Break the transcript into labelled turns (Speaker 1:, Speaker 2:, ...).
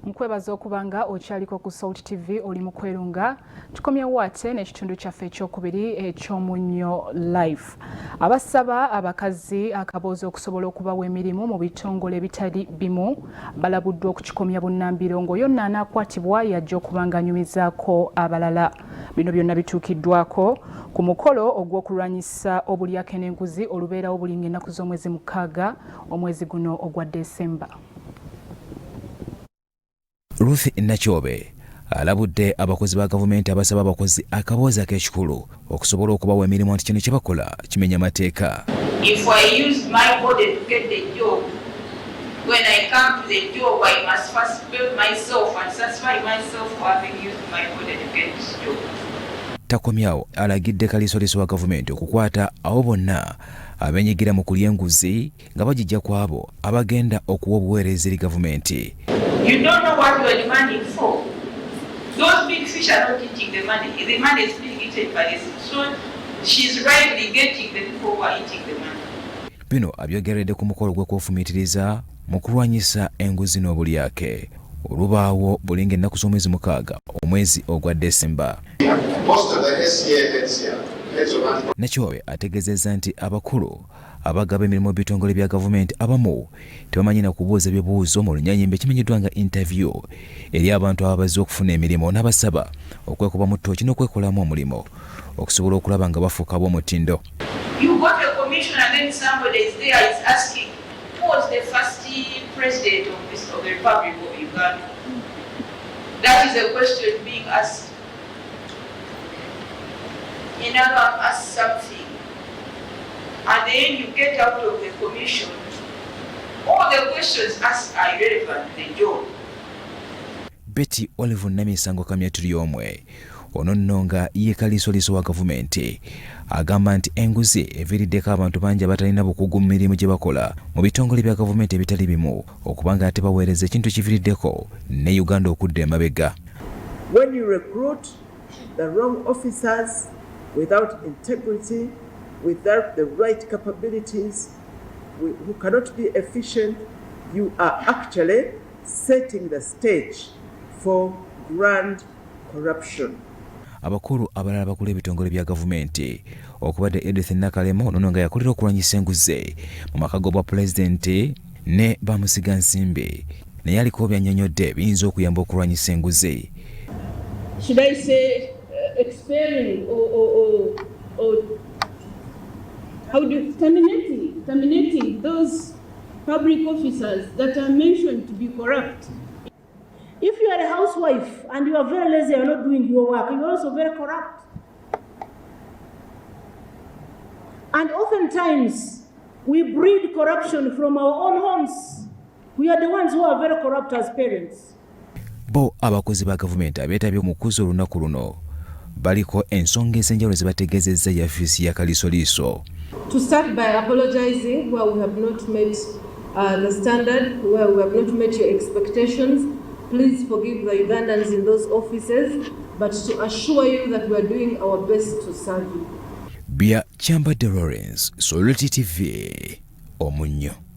Speaker 1: Nkwebaza okubanga okyaliko ku Salt TV oli mu kwerunga tukomye wate n'ekitundu kyaffe ekyokubiri ekyomunyo live. Abasaba abakazi akaboozi okusobola okubawa emirimu mu bitongole bitali bimu balabuddwa okukikomya bunnambiro ng'oyonna anaakwatibwa yajja okubanga anyumizaako abalala. Bino byonna bituukiddwako ku mukolo ogw'okulwanyisa obulyake n'enguzi olubeerawo buli ng'ennaku z'omwezi mukaaga omwezi guno ogwa Desemba.
Speaker 2: Ruth Nachobe alabudde abakozi ba gavumenti abasaba abakozi akaboozi ak'ekikulu okusobola okubawa emirimu nti kino kye bakola kimenya mateeka.
Speaker 3: If I use my body to get the job, when I come to the job I must first build myself and satisfy myself for having used my body to get this job.
Speaker 2: Takomyawo alagidde kaliisoliiso wa gavumenti okukwata abo bonna abenyigira mu kulya enguzi nga bagijja ku abo abagenda okuwa obuweereza eri gavumenti.
Speaker 3: You don't know what you are demanding for. Those big fish are not eating the money. The money is being eaten by the so she's rightly getting the people who are eating the money.
Speaker 2: Bino abyogeredde ku mukolo gw'okwefumiitiriza mu kulwanyisa enguzi n'obulyake olubaawo buli ng'ennaku z'omwezi mukaaga omwezi ogwa Desemba. Nachobe ategeezezza nti abakulu abagaba emirimu mu bitongole bya gavumenti abamu tebamanyi na kubuuza bibuuzo mu lunyanyimbe kimanyiddwa nga interview eri abantu ababazze okufuna emirimu n'abasaba okwekuba mu ttooki n'okwekolamu omulimo okusobola okulaba nga bafuuka ab'omutindo.
Speaker 3: You got a commission and then somebody is there is asking who was the first president of the Republic of Uganda. That is a question being asked. You never ask something. At the end you get out of the commission, all the questions asked are irrelevant to the job.
Speaker 2: Betty Olive Namisango kamyatuli omwe ono nno nga ye kaliisoliiso wa gavumenti agamba nti enguzi eviiriddeko abantu bangi abatalina bukugu mu mirimu gye bakola mu bitongole bya gavumenti ebitali bimu okubanga ate baweereza ekintu kiviiriddeko ne Uganda okudda emabega.
Speaker 4: When you recruit the wrong officers without integrity, without the right capabilities, who cannot be efficient, you are actually setting the stage for grand corruption.
Speaker 2: Abakulu abalala bakulu ebitongole bya gavumenti okubadde Edith Nakalemo ono nga yakolera okulwanyisa enguzi mu maka g'obwa pulezidenti ne bamusiga nsimbi naye aliko byannyonnyodde biyinza okuyamba okulwanyisa enguzi.
Speaker 5: Should I say expelling or terminating those public officers that are mentioned to be corrupt?
Speaker 6: If you are a housewife and you are very lazy, you are not doing your work, you are also very corrupt. And oftentimes, we breed corruption from our own homes. We are the ones who are very corrupt as parents.
Speaker 2: Bo abakozi ba gavumenti abeetabye mu kuza olunaku luno baliko ensonga ez'enjawulo ze bategeezezza yafisi ya kaliisoliiso.
Speaker 5: To start by apologizing where we have not met the standard, where we have not met your expectations. Please forgive the Ugandans in those offices, but to assure you that we are doing our best to serve you.
Speaker 2: Bia Chamba de Lawrence, Salt TV, Omunyo.